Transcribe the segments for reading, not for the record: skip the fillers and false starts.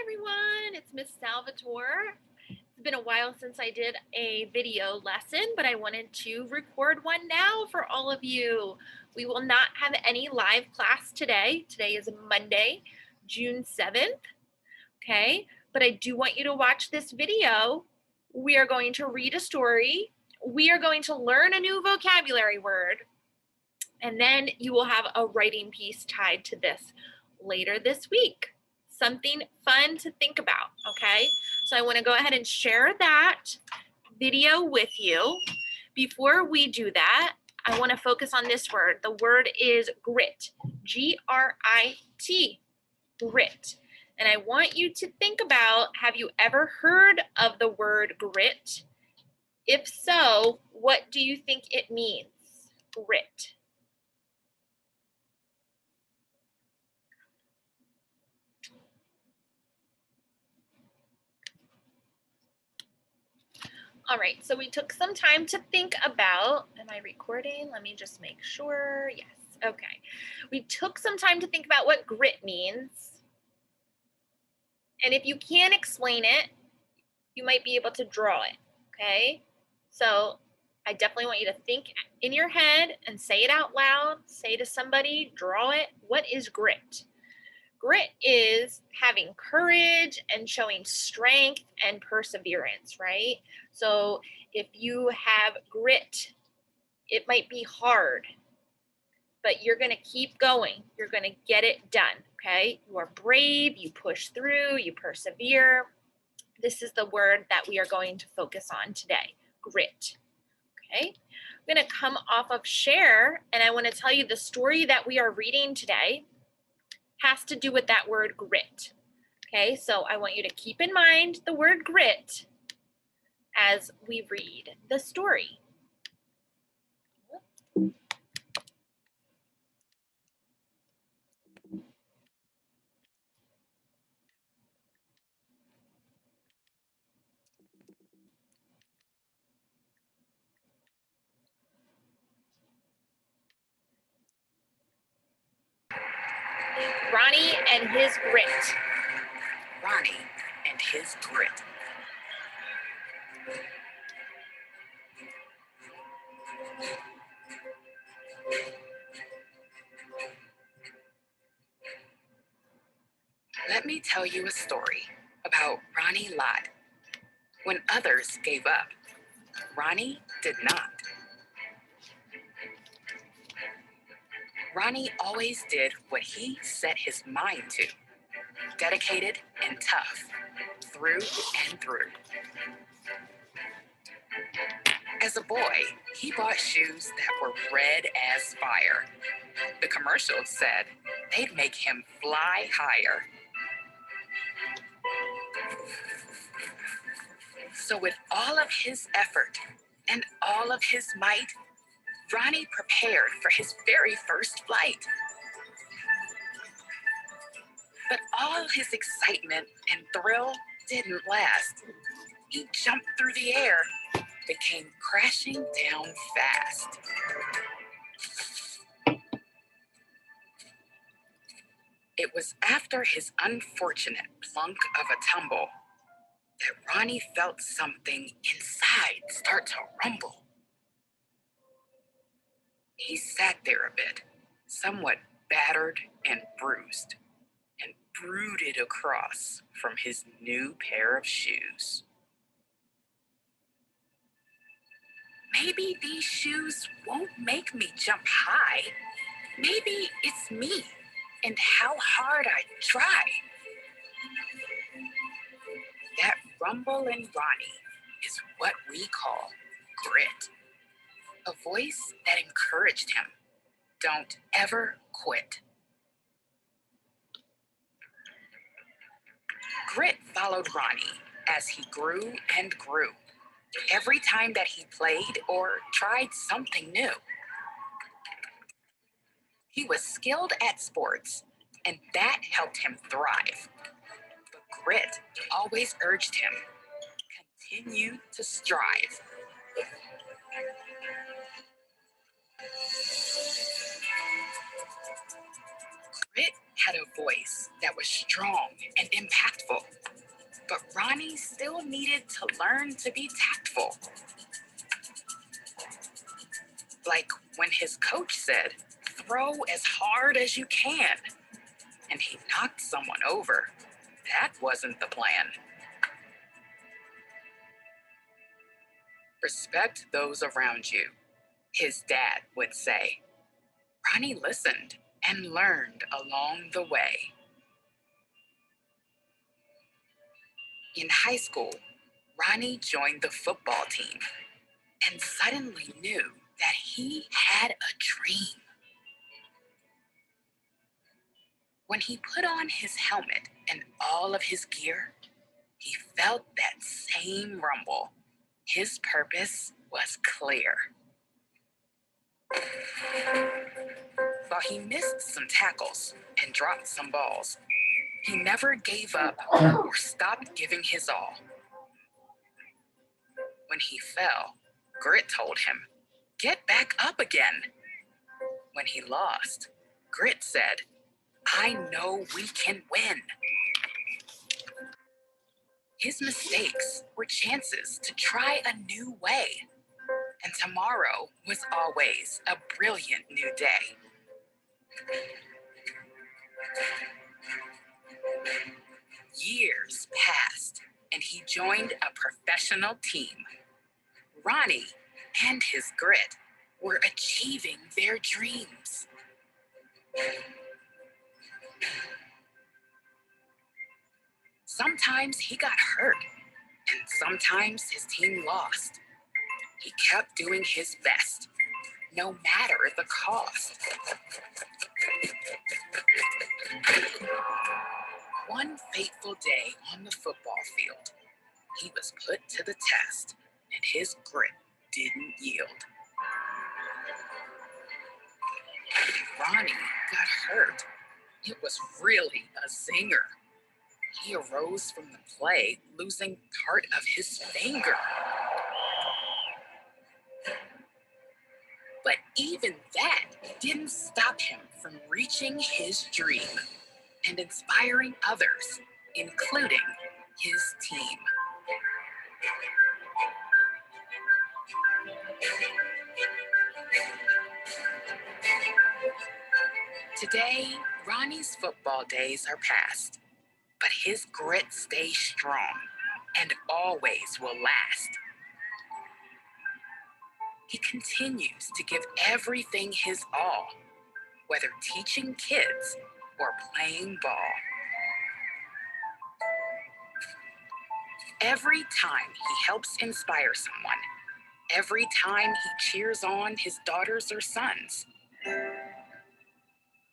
everyone, it's Miss Salvatore. It's been a while since I did a video lesson, but I wanted to record one now for all of you. We will not have any live class today. Today is Monday, June 7th, okay? But I do want you to watch this video. We are going to read a story. We are going to learn a new vocabulary word, and then you will have a writing piece tied to this later this week. Something fun to think about, okay? So I want to go ahead and share that video with you. Before we do that, I want to focus on this word. The word is grit, G-R-I-T, grit. And I want you to think about, have you ever heard of the word grit? If so, what do you think it means? Grit. All right, so we took some time to think about, am I recording? Let me just make sure. Yes, okay. We took some time to think about what grit means. And if you can't explain it, you might be able to draw it, okay? So I definitely want you to think in your head and say it out loud. Say to somebody, draw it. What is grit? Grit is having courage and showing strength and perseverance, right? So if you have grit, it might be hard, but you're going to keep going. You're going to get it done, okay? You are brave, you push through, you persevere. This is the word that we are going to focus on today, grit, okay? I'm going to come off of share, and I want to tell you the story that we are reading today has to do with that word grit. Okay, so I want you to keep in mind the word grit as we read the story. Ronnie and his grit. Ronnie and his grit. Let me tell you a story about Ronnie Lott. When others gave up, Ronnie did not. Ronnie always did what he set his mind to, dedicated and tough, through and through. As a boy, he bought shoes that were red as fire. The commercials said they'd make him fly higher. So with all of his effort and all of his might, Ronnie prepared for his very first flight. But all his excitement and thrill didn't last. He jumped through the air, but came crashing down fast. It was after his unfortunate plunk of a tumble that Ronnie felt something inside start to rumble. He sat there a bit, somewhat battered and bruised, and brooded across from his new pair of shoes. Maybe these shoes won't make me jump high. Maybe it's me and how hard I try. That rumble in Ronnie is what we call grit. A voice that encouraged him. Don't ever quit. Grit followed Ronnie as he grew and grew. Every time that he played or tried something new. He was skilled at sports, and that helped him thrive. But grit always urged him, continue to strive. Grit had a voice that was strong and impactful, but Ronnie still needed to learn to be tactful. Like when his coach said, "Throw as hard as you can," and he knocked someone over. That wasn't the plan. Respect those around you, his dad would say. Ronnie listened and learned along the way. In high school, Ronnie joined the football team and suddenly knew that he had a dream. When he put on his helmet and all of his gear, he felt that same rumble. His purpose was clear. While he missed some tackles and dropped some balls, he never gave up or stopped giving his all. When he fell, Grit told him, "Get back up again." When he lost, Grit said, "I know we can win." His mistakes were chances to try a new way, and tomorrow was always a brilliant new day. Years passed, and he joined a professional team. Ronnie and his Grit were achieving their dreams. Sometimes he got hurt, and sometimes his team lost. He kept doing his best, no matter the cost. One fateful day on the football field, he was put to the test, and his Grit didn't yield. Ronnie got hurt. It was really a zinger. He arose from the play, losing part of his finger. But even that didn't stop him from reaching his dream and inspiring others, including his team. Today, Ronnie's football days are past, but his Grit stays strong and always will last. He continues to give everything his all, whether teaching kids or playing ball. Every time he helps inspire someone, every time he cheers on his daughters or sons,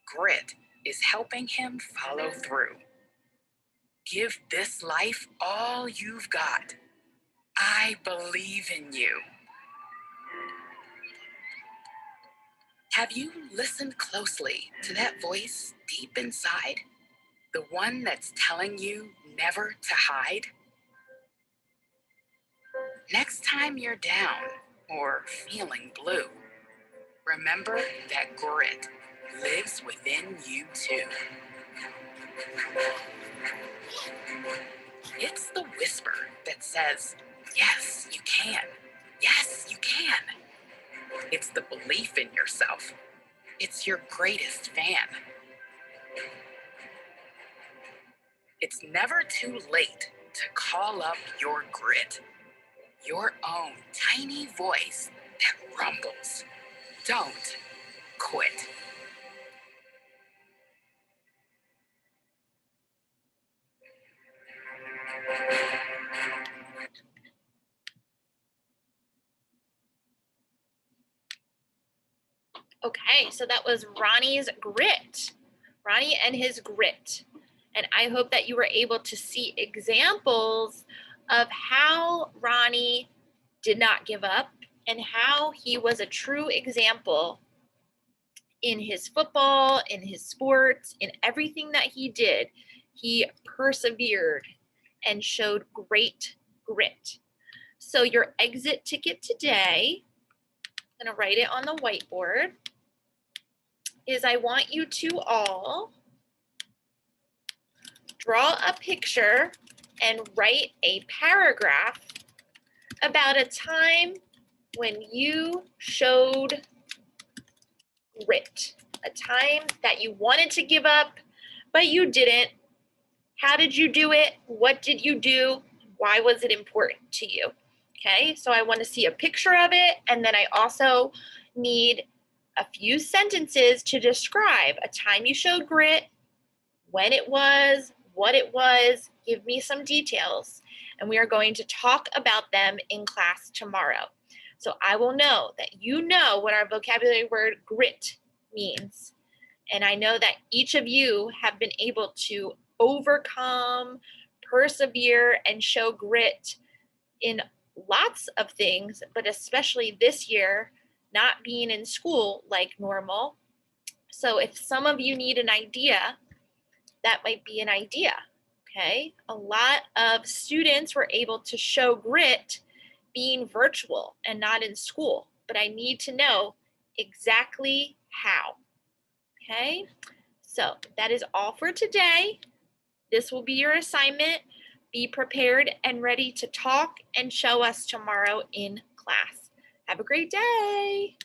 Grit is helping him follow through. Give this life all you've got. I believe in you. Have you listened closely to that voice deep inside? The one that's telling you never to hide? Next time you're down or feeling blue, remember that Grit lives within you too. It's the whisper that says, "Yes, you can. Yes, you can." It's the belief in yourself. It's your greatest fan. It's never too late to call up your Grit, your own tiny voice that rumbles. Don't quit. Okay, so that was Ronnie's Grit. Ronnie and his Grit. And I hope that you were able to see examples of how Ronnie did not give up and how he was a true example in his football, in his sports, in everything that he did. He persevered and showed great grit. So your exit ticket today, I'm going to write it on the whiteboard, is I want you to all draw a picture and write a paragraph about a time when you showed grit, a time that you wanted to give up, but you didn't. How did you do it? What did you do? Why was it important to you? Okay, so I want to see a picture of it, and then I also need a few sentences to describe a time you showed grit, when it was, what it was. Give me some details, and we are going to talk about them in class tomorrow. So I will know that you know what our vocabulary word grit means. And I know that each of you have been able to overcome, persevere, and show grit in lots of things, but especially this year, not being in school like normal. So if some of you need an idea, that might be an idea, okay? A lot of students were able to show grit being virtual and not in school, but I need to know exactly how, okay? So that is all for today. This will be your assignment. Be prepared and ready to talk and show us tomorrow in class. Have a great day.